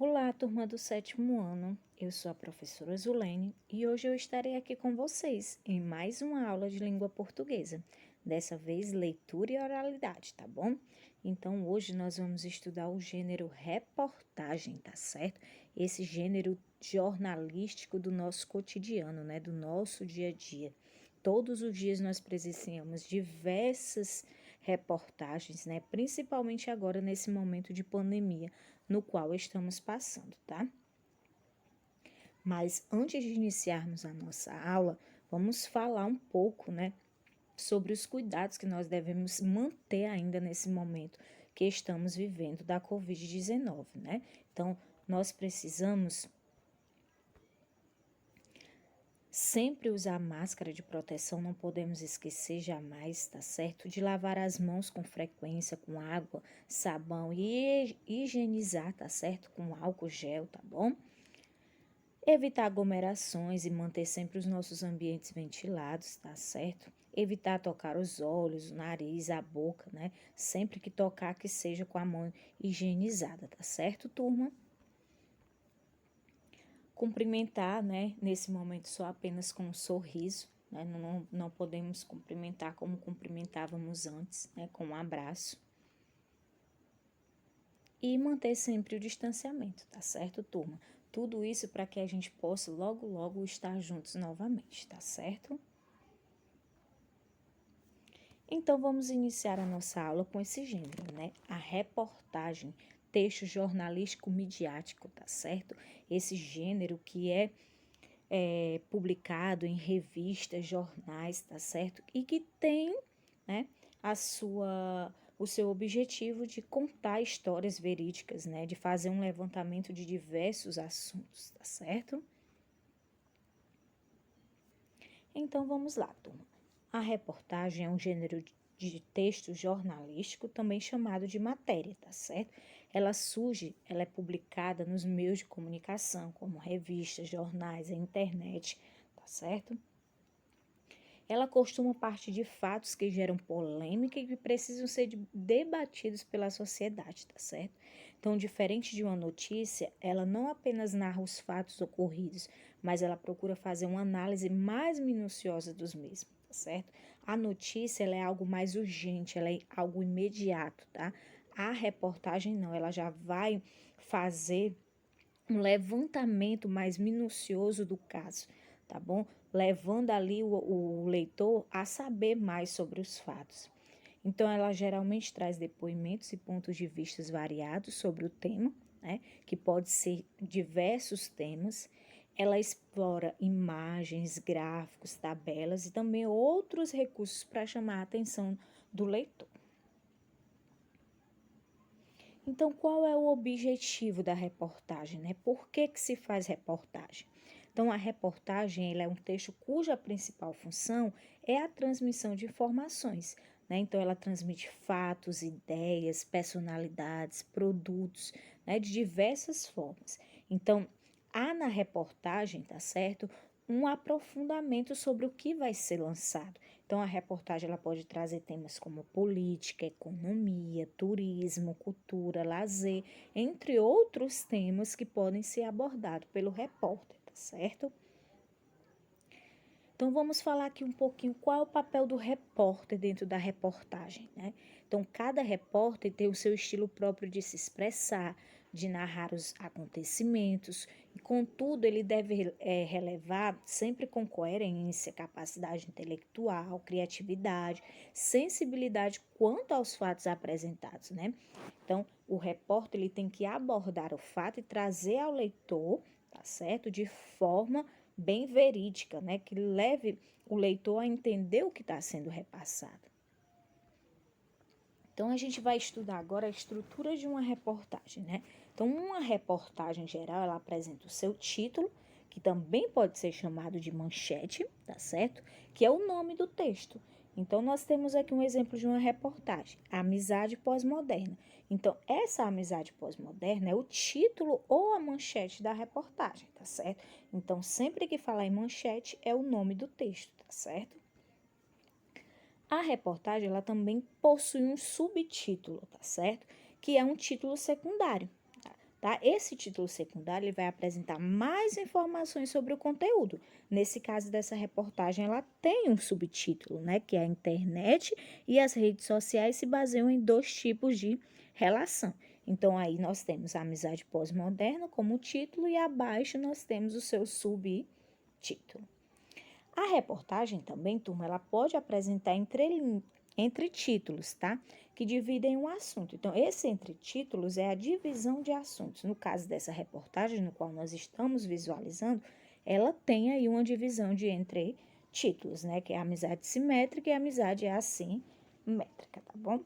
Olá, turma do sétimo ano. Eu sou a professora Zulene e hoje eu estarei aqui com vocês em mais uma aula de língua portuguesa. Dessa vez, leitura e oralidade, tá bom? Então, hoje nós vamos estudar o gênero reportagem, tá certo? Esse gênero jornalístico do nosso cotidiano, né? Do nosso dia a dia. Todos os dias nós presenciamos diversas reportagens, né? Principalmente agora nesse momento de pandemia no qual estamos passando, tá? Mas antes de iniciarmos a nossa aula, vamos falar um pouco, né, sobre os cuidados que nós devemos manter ainda nesse momento que estamos vivendo da Covid-19, né? Então, nós precisamos sempre usar máscara de proteção, não podemos esquecer jamais, tá certo? De lavar as mãos com frequência, com água, sabão e higienizar, tá certo? Com álcool gel, tá bom? Evitar aglomerações e manter sempre os nossos ambientes ventilados, tá certo? Evitar tocar os olhos, o nariz, a boca, né? Sempre que tocar, que seja com a mão higienizada, tá certo, turma? Cumprimentar, né? Nesse momento só apenas com um sorriso, né? Não podemos cumprimentar como cumprimentávamos antes, né? Com um abraço. E manter sempre o distanciamento, tá certo, turma? Tudo isso para que a gente possa logo, logo estar juntos novamente, tá certo? Então, vamos iniciar a nossa aula com esse gênero, né? A reportagem, texto jornalístico midiático, tá certo? Esse gênero que é publicado em revistas, jornais, tá certo? E que tem, né, o seu objetivo de contar histórias verídicas, né, de fazer um levantamento de diversos assuntos, tá certo? Então vamos lá, turma. A reportagem é um gênero de texto jornalístico, também chamado de matéria, tá certo? Ela é publicada nos meios de comunicação, como revistas, jornais, a internet, tá certo? Ela costuma partir de fatos que geram polêmica e que precisam ser debatidos pela sociedade, tá certo? Então, diferente de uma notícia, ela não apenas narra os fatos ocorridos, mas ela procura fazer uma análise mais minuciosa dos mesmos, tá certo? A notícia, ela é algo mais urgente, ela é algo imediato, tá? A reportagem não, ela já vai fazer um levantamento mais minucioso do caso, tá bom? Levando ali o leitor a saber mais sobre os fatos. Então, ela geralmente traz depoimentos e pontos de vista variados sobre o tema, né? Que pode ser diversos temas. Ela explora imagens, gráficos, tabelas e também outros recursos para chamar a atenção do leitor. Então, qual é o objetivo da reportagem, né? Por que se faz reportagem? Então, a reportagem ela é um texto cuja principal função é a transmissão de informações, né? Então, ela transmite fatos, ideias, personalidades, produtos, né? De diversas formas. Então, há na reportagem, tá certo? Um aprofundamento sobre o que vai ser lançado. Então, a reportagem ela pode trazer temas como política, economia, turismo, cultura, lazer, entre outros temas que podem ser abordados pelo repórter, tá certo? Então, vamos falar aqui um pouquinho qual é o papel do repórter dentro da reportagem, né? Então, cada repórter tem o seu estilo próprio de se expressar, de narrar os acontecimentos, e, contudo, ele deve relevar sempre com coerência, capacidade intelectual, criatividade, sensibilidade quanto aos fatos apresentados, né? Então, o repórter ele tem que abordar o fato e trazer ao leitor, tá certo? De forma bem verídica, né? Que leve o leitor a entender o que está sendo repassado. Então, a gente vai estudar agora a estrutura de uma reportagem, né? Então, uma reportagem geral, ela apresenta o seu título, que também pode ser chamado de manchete, tá certo? Que é o nome do texto. Então, nós temos aqui um exemplo de uma reportagem, Amizade Pós-Moderna. Então, essa amizade pós-moderna é o título ou a manchete da reportagem, tá certo? Então, sempre que falar em manchete, é o nome do texto, tá certo? A reportagem ela também possui um subtítulo, tá certo? Que é um título secundário. Tá? tá? Esse título secundário ele vai apresentar mais informações sobre o conteúdo. Nesse caso dessa reportagem, ela tem um subtítulo, né, que é a internet e as redes sociais se baseiam em 2 tipos de relação. Então, aí nós temos a amizade pós-moderna como título e abaixo nós temos o seu subtítulo. A reportagem também, turma, ela pode apresentar entre títulos, tá? Que dividem um assunto. Então, esse entre títulos é a divisão de assuntos. No caso dessa reportagem, no qual nós estamos visualizando, ela tem aí uma divisão de entre títulos, né? Que é a amizade simétrica e a amizade assimétrica, tá bom?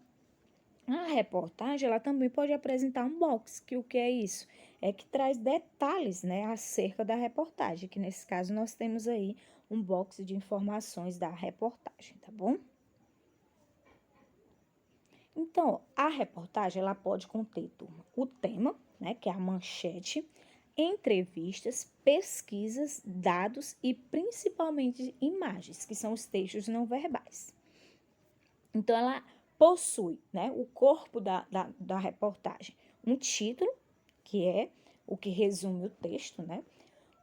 A reportagem, ela também pode apresentar um box, que o que é isso? É que traz detalhes, né, acerca da reportagem, que nesse caso nós temos aí um box de informações da reportagem, tá bom? Então, a reportagem, ela pode conter, turma, o tema, né, que é a manchete, entrevistas, pesquisas, dados e principalmente imagens, que são os textos não verbais. Então, ela possui, né, o corpo da reportagem, um título, que é o que resume o texto, né?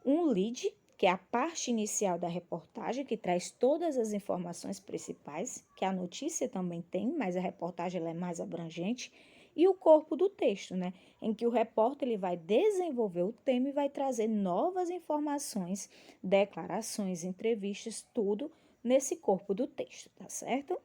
Um lead, que é a parte inicial da reportagem, que traz todas as informações principais, que a notícia também tem, mas a reportagem ela é mais abrangente, e o corpo do texto, né? Em que o repórter ele vai desenvolver o tema e vai trazer novas informações, declarações, entrevistas, tudo nesse corpo do texto, tá certo?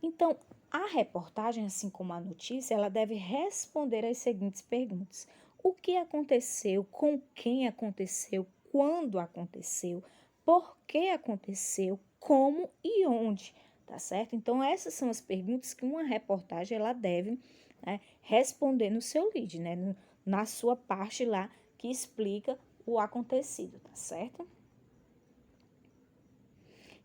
Então, a reportagem, assim como a notícia, ela deve responder às seguintes perguntas: o que aconteceu, com quem aconteceu, quando aconteceu, por que aconteceu, como e onde, tá certo? Então, essas são as perguntas que uma reportagem ela deve, né, responder no seu lead, né, na sua parte lá que explica o acontecido, tá certo?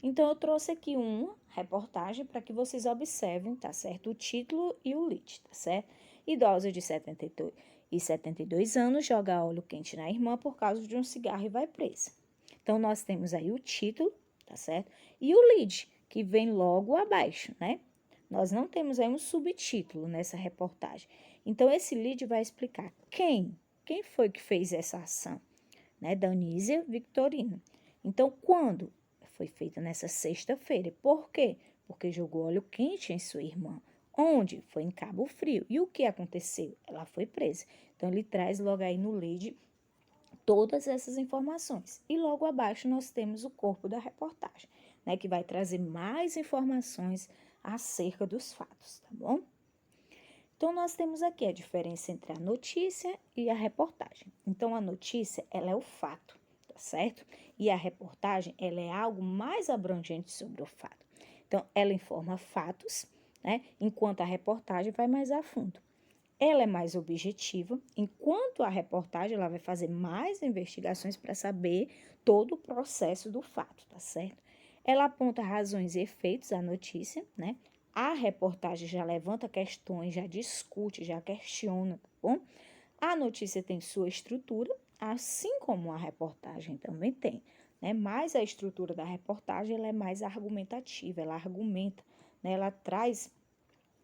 Então, eu trouxe aqui uma reportagem para que vocês observem, tá certo? O título e o lead, tá certo? Idosa de 72 anos joga óleo quente na irmã por causa de um cigarro e vai presa. Então, nós temos aí o título, tá certo? E o lead, que vem logo abaixo, né? Nós não temos aí um subtítulo nessa reportagem. Então, esse lead vai explicar quem foi que fez essa ação, né? Danísia Victorino. Então, quando foi feita nessa sexta-feira. Por quê? Porque jogou óleo quente em sua irmã. Onde? Foi em Cabo Frio. E o que aconteceu? Ela foi presa. Então, ele traz logo aí no lead todas essas informações. E logo abaixo nós temos o corpo da reportagem, né? Que vai trazer mais informações acerca dos fatos, tá bom? Então, nós temos aqui a diferença entre a notícia e a reportagem. Então, a notícia, ela é o fato, tá certo? E a reportagem, ela é algo mais abrangente sobre o fato. Então, ela informa fatos, né? Enquanto a reportagem vai mais a fundo. Ela é mais objetiva, enquanto a reportagem ela vai fazer mais investigações para saber todo o processo do fato, tá certo? Ela aponta razões e efeitos à notícia, né? A reportagem já levanta questões, já discute, já questiona, tá bom? A notícia tem sua estrutura, assim como a reportagem também tem, né? Mas a estrutura da reportagem ela é mais argumentativa, ela argumenta, né? Ela traz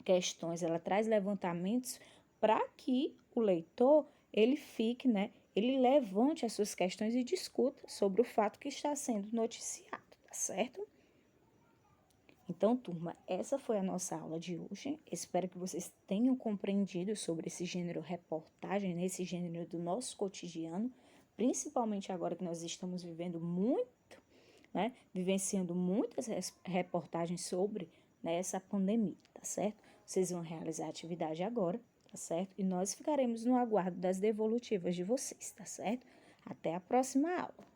questões, ela traz levantamentos para que o leitor ele fique, né? Ele levante as suas questões e discuta sobre o fato que está sendo noticiado, tá certo? Então, turma, essa foi a nossa aula de hoje. Espero que vocês tenham compreendido sobre esse gênero reportagem, nesse gênero do nosso cotidiano, principalmente agora que nós estamos vivendo muito, né, vivenciando muitas reportagens sobre, né, essa pandemia, tá certo? Vocês vão realizar a atividade agora, tá certo? E nós ficaremos no aguardo das devolutivas de vocês, tá certo? Até a próxima aula.